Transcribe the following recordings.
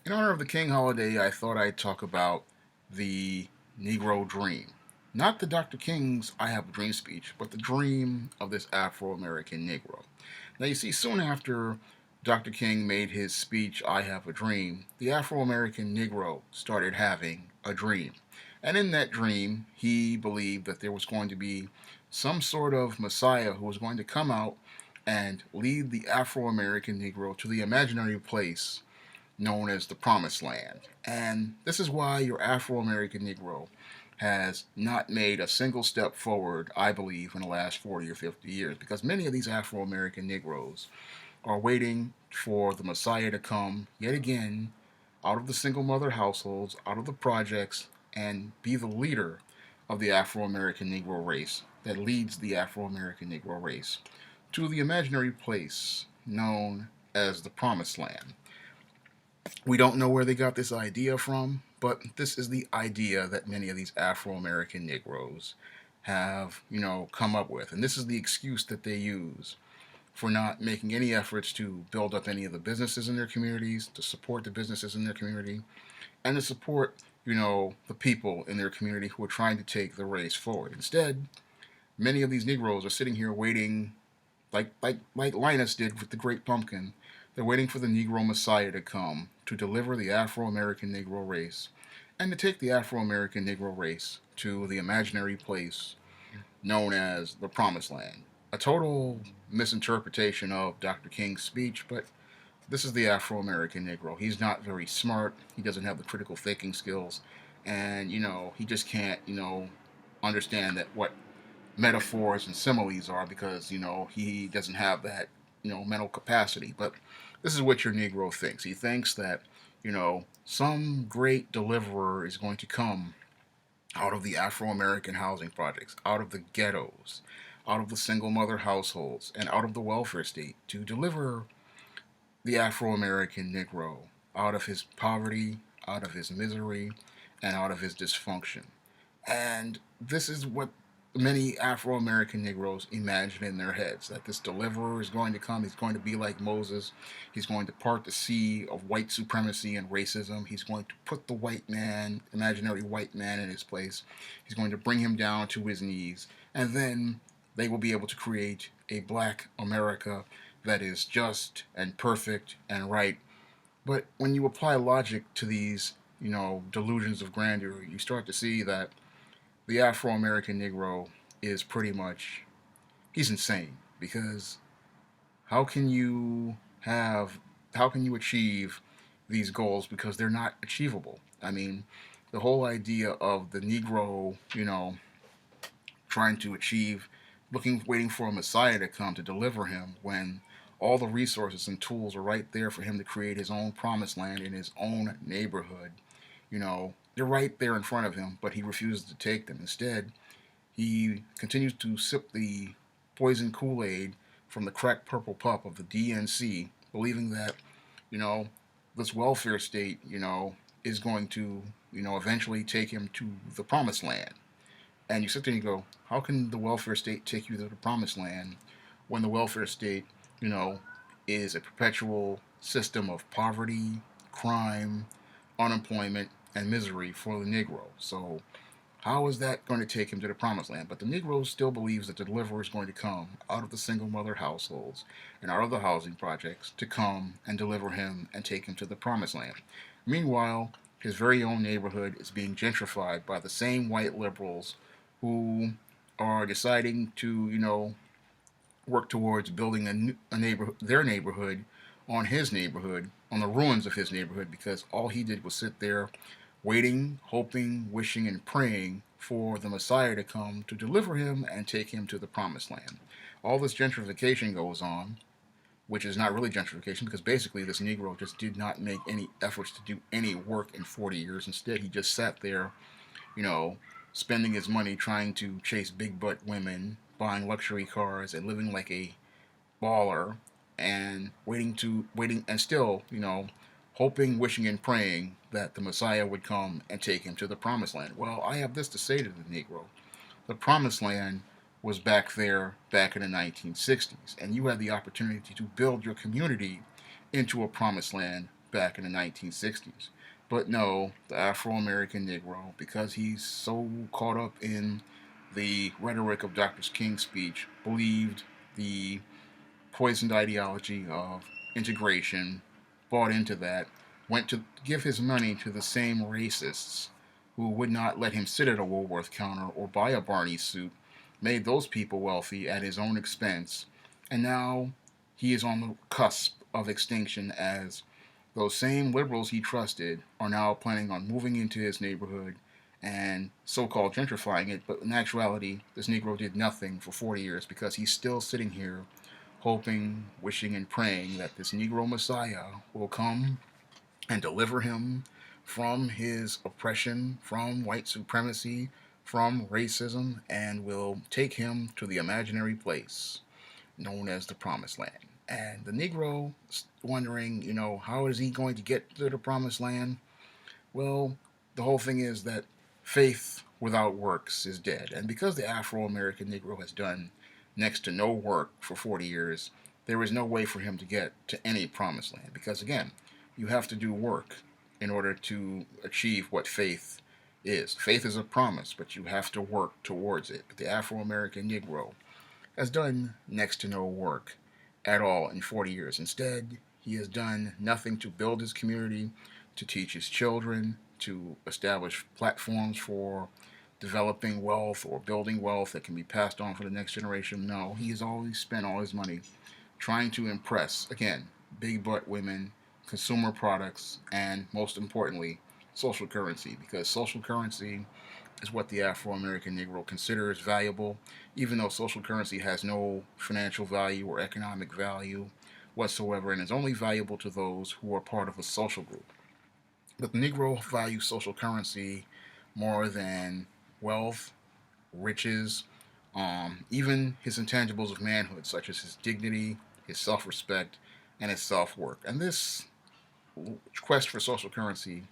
In honor of the King holiday, I thought I'd talk about the Negro dream. Not the Dr. King's I Have a Dream speech, but the dream of this Afro-American Negro. Now, you see, soon after Dr. King made his speech, I Have a Dream, the Afro-American Negro started having a dream. And in that dream, he believed that there was going to be some sort of Messiah who was going to come out and lead the Afro-American Negro to the imaginary place known as the Promised Land. And this is why your Afro American Negro has not made a single step forward, I believe, in the last 40 or 50 years, because many of these Afro American Negroes are waiting for the Messiah to come yet again out of the single mother households, out of the projects, and be the leader of the Afro American Negro race that leads the Afro American Negro race to the imaginary place known as the Promised Land. We don't know where they got this idea from, but this is the idea that many of these Afro American Negroes have, come up with. And this is the excuse that they use for not making any efforts to build up any of the businesses in their communities, to support the businesses in their community, and to support, the people in their community who are trying to take the race forward. Instead, many of these Negroes are sitting here waiting like Linus did with the Great Pumpkin. They're waiting for the Negro Messiah to come to deliver the Afro American Negro race and to take the Afro American Negro race to the imaginary place known as the Promised Land. A total misinterpretation of Dr. King's speech, but this is the Afro American Negro. He's not very smart, he doesn't have the critical thinking skills, and, he just can't, understand that what metaphors and similes are because he doesn't have that mental capacity. But this is what your Negro thinks. He thinks that some great deliverer is going to come out of the Afro-American housing projects, out of the ghettos, out of the single mother households, and out of the welfare state to deliver the Afro-American Negro out of his poverty, out of his misery, and out of his dysfunction. And this is what many Afro American Negroes imagine in their heads that this deliverer is going to come. He's going to be like Moses. He's going to part the sea of white supremacy and racism. He's going to put the white man, imaginary white man, in his place. He's going to bring him down to his knees. And then they will be able to create a black America that is just and perfect and right. But when you apply logic to these, delusions of grandeur, you start to see that the Afro American Negro is pretty much he's insane because how can you have how can you achieve these goals because they're not achievable? I mean, the whole idea of the Negro, trying to achieve waiting for a Messiah to come to deliver him when all the resources and tools are right there for him to create his own promised land in his own neighborhood. They're right there in front of him, but he refuses to take them. Instead, he continues to sip the poison Kool-Aid from the cracked purple pup of the DNC, believing that, you know, this welfare state, is going to, eventually take him to the promised land. And you sit there and you go, how can the welfare state take you to the promised land when the welfare state, you know, is a perpetual system of poverty, crime, unemployment, and misery for the Negro? So how is that going to take him to the promised land? But the Negro still believes that the deliverer is going to come out of the single mother households and out of the housing projects to come and deliver him and take him to the promised land. Meanwhile, his very own neighborhood is being gentrified by the same white liberals who are deciding to, work towards building a neighborhood, their neighborhood, on his neighborhood, on the ruins of his neighborhood, because all he did was sit there, waiting, hoping, wishing, and praying for the Messiah to come to deliver him and take him to the promised land. All this gentrification goes on, which is not really gentrification because basically this Negro just did not make any efforts to do any work in 40 years. Instead, he just sat there, you know, spending his money trying to chase big butt women, buying luxury cars, and living like a baller, and waiting and still, hoping, wishing, and praying that the Messiah would come and take him to the promised land. Well, I have this to say to the Negro: the promised land was back there back in the 1960s, and you had the opportunity to build your community into a promised land back in the 1960s. But no, the Afro-American Negro, because he's so caught up in the rhetoric of Dr. King's speech, believed the poisoned ideology of integration, bought into that, went to give his money to the same racists who would not let him sit at a Woolworth counter or buy a Barney suit, made those people wealthy at his own expense, and now he is on the cusp of extinction as those same liberals he trusted are now planning on moving into his neighborhood and so-called gentrifying it, but in actuality, this Negro did nothing for 40 years because he's still sitting here hoping, wishing, and praying that this Negro Messiah will come and deliver him from his oppression, from white supremacy, from racism, and will take him to the imaginary place known as the Promised Land. And the Negro wondering, how is he going to get to the Promised Land? Well, the whole thing is that faith without works is dead. And because the Afro American Negro has done next to no work for 40 years, there is no way for him to get to any promised land. Because again, you have to do work in order to achieve what faith is. Faith is a promise, but you have to work towards it. But the Afro American Negro has done next to no work at all in 40 years. Instead, he has done nothing to build his community, to teach his children, to establish platforms for developing wealth or building wealth that can be passed on for the next generation. No, he has always spent all his money trying to impress, again, big butt women, consumer products, and most importantly, social currency. Because social currency is what the Afro American Negro considers valuable, even though social currency has no financial value or economic value whatsoever and is only valuable to those who are part of a social group. But the Negro values social currency more than wealth, riches, even his intangibles of manhood, such as his dignity, his self respect, and his self worth. And this quest for social currency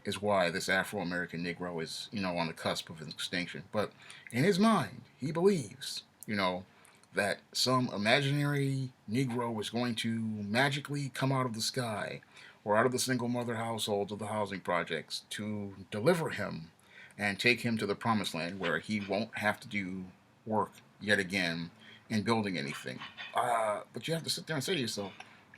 is why this Afro American Negro is, on the cusp of extinction. But in his mind, he believes, that some imaginary Negro is going to magically come out of the sky or out of the single mother households of the housing projects to deliver him and take him to the promised land where he won't have to do work yet again in building anything. But you have to sit there and say to yourself,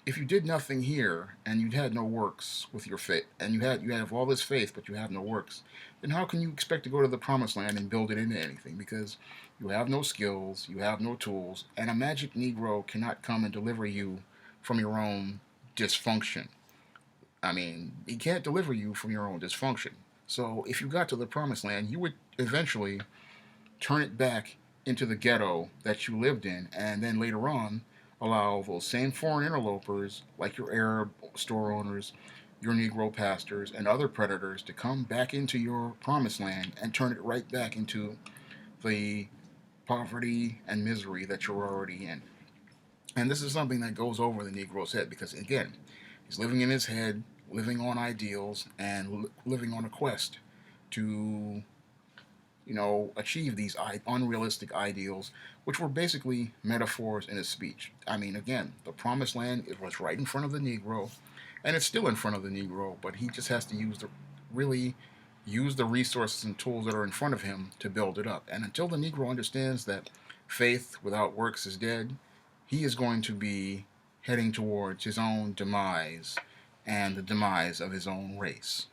if you did nothing here and you had no works with your faith, and you have all this faith but you have no works, then how can you expect to go to the promised land and build it into anything? Because you have no skills, you have no tools, and a magic Negro cannot come and deliver you from your own dysfunction. I mean, he can't deliver you from your own dysfunction. So if you got to the promised land, you would eventually turn it back into the ghetto that you lived in, and then later on allow those same foreign interlopers, like your Arab store owners, your Negro pastors, and other predators, to come back into your promised land and turn it right back into the poverty and misery that you're already in. And this is something that goes over the Negro's head because, again, he's living in his head, living on ideals, and living on a quest to achieve these unrealistic ideals, which were basically metaphors in his speech. I mean, again, the promised land, it was right in front of the Negro, and it's still in front of the Negro, but he just has to really use the resources and tools that are in front of him to build it up. And until the Negro understands that faith without works is dead, he is going to be heading towards his own demise and the demise of his own race.